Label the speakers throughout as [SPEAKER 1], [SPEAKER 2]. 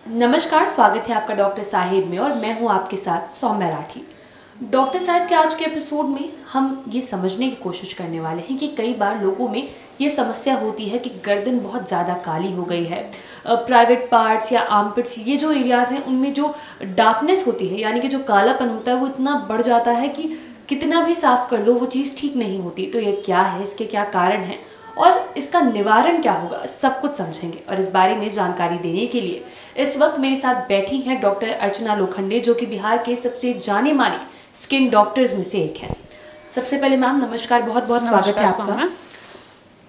[SPEAKER 1] नमस्कार, स्वागत है आपका डॉक्टर साहिब में और मैं हूं आपके साथ सौम्या राठी। डॉक्टर साहब के आज के एपिसोड में हम ये समझने की कोशिश करने वाले हैं कि कई बार लोगों में ये समस्या होती है कि गर्दन बहुत ज़्यादा काली हो गई है। प्राइवेट पार्ट्स या आर्मपिट्स, ये जो एरियाज हैं उनमें जो डार्कनेस होती है यानी कि जो कालापन होता है वो इतना बढ़ जाता है कि कितना भी साफ कर लो वो चीज़ ठीक नहीं होती। तो ये क्या है, इसके क्या कारण हैं और इसका निवारण क्या होगा, सब कुछ समझेंगे। और इस बारे में जानकारी देने के लिए इस वक्त मेरे साथ बैठी हैं डॉक्टर अर्चना लोखंडे, जो कि बिहार के सबसे जाने माने स्किन डॉक्टर्स में से एक हैं। सबसे पहले मैम नमस्कार, बहुत बहुत स्वागत है आपका।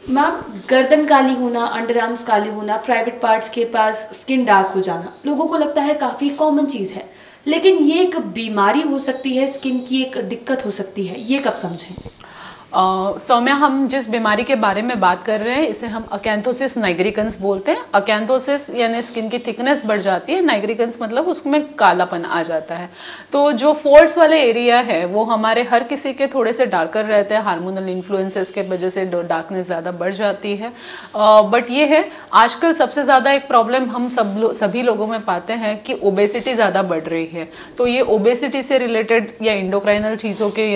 [SPEAKER 1] मैम, गर्दन काली होना, अंडर आर्म्स काली होना, प्राइवेट पार्ट्स के पास स्किन डार्क हो जाना लोगों को लगता है काफ़ी कॉमन चीज़ है, लेकिन ये एक बीमारी हो सकती है, स्किन की एक दिक्कत हो सकती है, ये कब समझें?
[SPEAKER 2] सौम्या, हम जिस बीमारी के बारे में बात कर रहे हैं इसे हम अकैंथोसिस नाइग्रिकन्स बोलते हैं। अकैंथोसिस यानी स्किन की थिकनेस बढ़ जाती है, नाइग्रिकन्स मतलब उसमें कालापन आ जाता है। तो जो फोल्ड्स वाले एरिया है वो हमारे हर किसी के थोड़े से डार्कर रहते हैं, हार्मोनल इन्फ्लुएंसेस के वजह से डार्कनेस ज़्यादा बढ़ जाती है। बट ये है, आजकल सबसे ज़्यादा एक प्रॉब्लम हम सभी लोगों में पाते हैं कि ओबेसिटी ज़्यादा बढ़ रही है। तो ये ओबेसिटी से रिलेटेड या इंडोक्राइनल चीज़ों के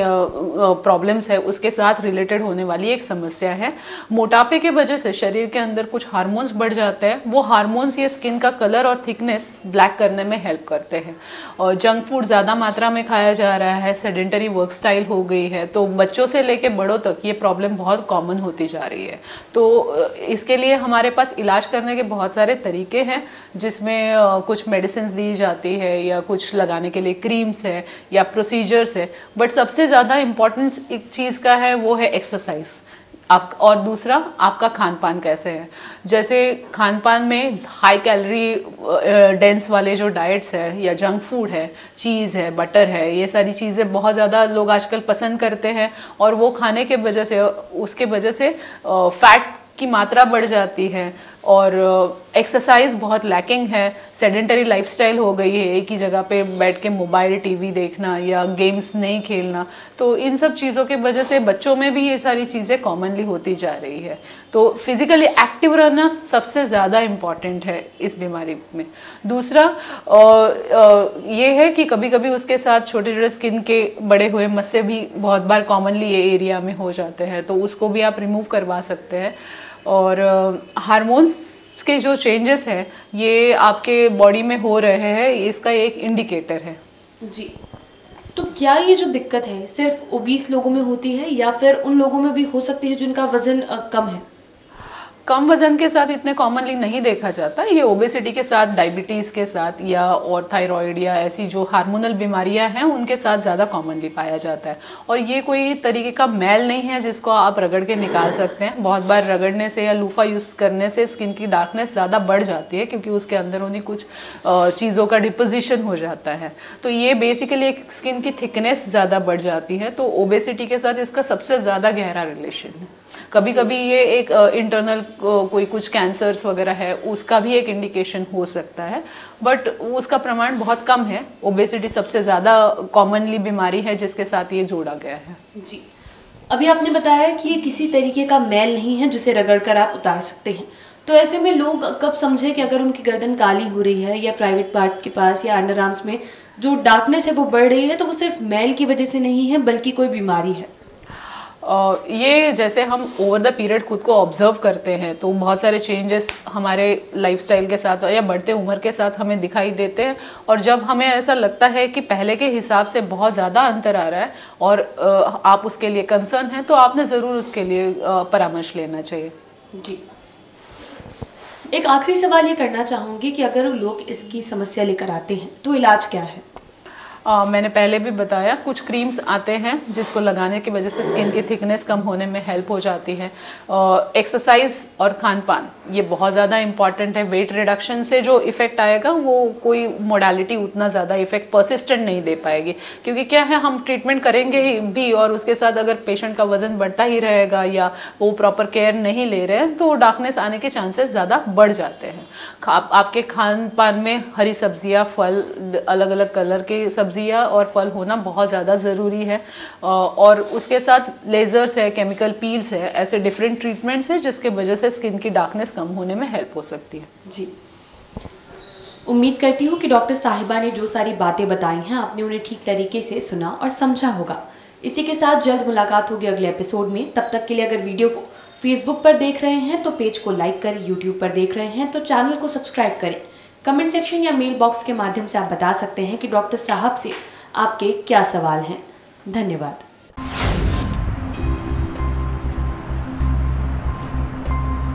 [SPEAKER 2] प्रॉब्लम्स है उसके साथ रिलेटेड होने वाली एक समस्या है। मोटापे के वजह से शरीर के अंदर कुछ हार्मोन्स बढ़ जाते हैं, वो हार्मोन्स ये स्किन का कलर और थिकनेस ब्लैक करने में हेल्प करते हैं। और जंक फूड ज़्यादा मात्रा में खाया जा रहा है, सेडेंटरी वर्क स्टाइल हो गई है, तो बच्चों से लेके बड़ों तक ये प्रॉब्लम बहुत कॉमन होती जा रही है। तो इसके लिए हमारे पास इलाज करने के बहुत सारे तरीके हैं, जिसमें कुछ मेडिसिन दी जाती है या कुछ लगाने के लिए क्रीम्स है या प्रोसीजर्स है। बट सबसे ज़्यादा इम्पॉर्टेंस एक चीज़ का है, वो है एक्सरसाइज। आप और दूसरा आपका खान पान कैसे है। जैसे खान पान में हाई कैलोरी डेंस वाले जो डाइट्स है या जंक फूड है, चीज़ है, बटर है, ये सारी चीज़ें बहुत ज़्यादा लोग आजकल पसंद करते हैं और वो खाने के वजह से उसके वजह से फैट की मात्रा बढ़ जाती है और एक्सरसाइज बहुत लैकिंग है। सेडेंटरी लाइफस्टाइल हो गई है, एक ही जगह पे बैठ के मोबाइल टीवी देखना या गेम्स नहीं खेलना। तो इन सब चीज़ों के वजह से बच्चों में भी ये सारी चीज़ें कॉमनली होती जा रही है। तो फिजिकली एक्टिव रहना सबसे ज़्यादा इम्पॉर्टेंट है इस बीमारी में। दूसरा ये है कि कभी कभी उसके साथ छोटे छोटे स्किन के बड़े हुए मस्से भी बहुत बार कॉमनली ये एरिया में हो जाते हैं, तो उसको भी आप रिमूव करवा सकते हैं। और हार्मोन्स के जो चेंजेस हैं ये आपके बॉडी में हो रहे हैं, इसका एक इंडिकेटर है।
[SPEAKER 1] जी, तो क्या ये जो दिक्कत है सिर्फ ओबीस लोगों में होती है या फिर उन लोगों में भी हो सकती है जिनका वजन कम है?
[SPEAKER 2] कम वजन के साथ इतने कॉमनली नहीं देखा जाता। ये ओबेसिटी के साथ, डायबिटीज़ के साथ या और थायराइड या ऐसी जो हार्मोनल बीमारियां हैं उनके साथ ज़्यादा कॉमनली पाया जाता है। और ये कोई तरीके का मैल नहीं है जिसको आप रगड़ के निकाल सकते हैं। बहुत बार रगड़ने से या लूफा यूज़ करने से स्किन की डार्कनेस ज़्यादा बढ़ जाती है, क्योंकि उसके अंदर उन्हीं कुछ चीज़ों का डिपोजिशन हो जाता है। तो ये बेसिकली एक स्किन की थिकनेस ज़्यादा बढ़ जाती है। तो ओबेसिटी के साथ इसका सबसे ज़्यादा गहरा रिलेशन है। कभी कभी ये एक इंटरनल कोई कुछ कैंसर्स वगैरह है उसका भी एक इंडिकेशन हो सकता है, बट उसका प्रमाण बहुत कम है। ओबेसिटी सबसे ज़्यादा कॉमनली बीमारी है जिसके साथ ये जोड़ा गया है।
[SPEAKER 1] जी, अभी आपने बताया कि ये किसी तरीके का मैल नहीं है जिसे रगड़ कर आप उतार सकते हैं। तो ऐसे में लोग कब समझे कि अगर उनकी गर्दन काली हो रही है या प्राइवेट पार्ट के पास या अंडर आर्म्स में जो डार्कनेस है वो बढ़ रही है, तो वो सिर्फ मैल की वजह से नहीं है बल्कि कोई बीमारी है?
[SPEAKER 2] ये जैसे हम ओवर द पीरियड खुद को ऑब्जर्व करते हैं तो बहुत सारे चेंजेस हमारे लाइफस्टाइल के साथ या बढ़ते उम्र के साथ हमें दिखाई देते हैं। और जब हमें ऐसा लगता है कि पहले के हिसाब से बहुत ज़्यादा अंतर आ रहा है और आप उसके लिए कंसर्न हैं, तो आपने ज़रूर उसके लिए परामर्श लेना चाहिए।
[SPEAKER 1] जी, एक आखिरी सवाल ये करना चाहूँगी कि अगर लोग इसकी समस्या लेकर आते हैं तो इलाज क्या है?
[SPEAKER 2] मैंने पहले भी बताया, कुछ क्रीम्स आते हैं जिसको लगाने की वजह से स्किन की थिकनेस कम होने में हेल्प हो जाती है। एक्सरसाइज और खान पान ये बहुत ज़्यादा इंपॉर्टेंट है। वेट रिडक्शन से जो इफ़ेक्ट आएगा वो कोई मोडालिटी उतना ज़्यादा इफेक्ट परसिस्टेंट नहीं दे पाएगी, क्योंकि क्या है, हम ट्रीटमेंट करेंगे ही भी और उसके साथ अगर पेशेंट का वजन बढ़ता ही रहेगा या वो प्रॉपर केयर नहीं ले रहे हैं तो डार्कनेस आने के चांसेस ज़्यादा बढ़ जाते हैं। आपके खान पान में हरी सब्जियाँ, फल, अलग अलग कलर के सब्जियाँ और फल होना बहुत ज़्यादा ज़रूरी है। और उसके साथ लेजर्स है, केमिकल पील्स है, ऐसे डिफरेंट ट्रीटमेंट्स है जिसके वजह से स्किन की डार्कनेस कम होने में हेल्प हो सकती है।
[SPEAKER 1] जी, उम्मीद करती हूँ कि डॉक्टर साहिबा ने जो सारी बातें बताई हैं आपने उन्हें ठीक तरीके से सुना और समझा होगा। इसी के साथ जल्द मुलाकात होगी अगले एपिसोड में। तब तक के लिए अगर वीडियो को फेसबुक पर देख रहे हैं तो पेज को लाइक करें, यूट्यूब पर देख रहे हैं तो चैनल को सब्सक्राइब करें। कमेंट सेक्शन या मेल बॉक्स के माध्यम से आप बता सकते हैं कि डॉक्टर साहब से आपके क्या सवाल हैं। धन्यवाद।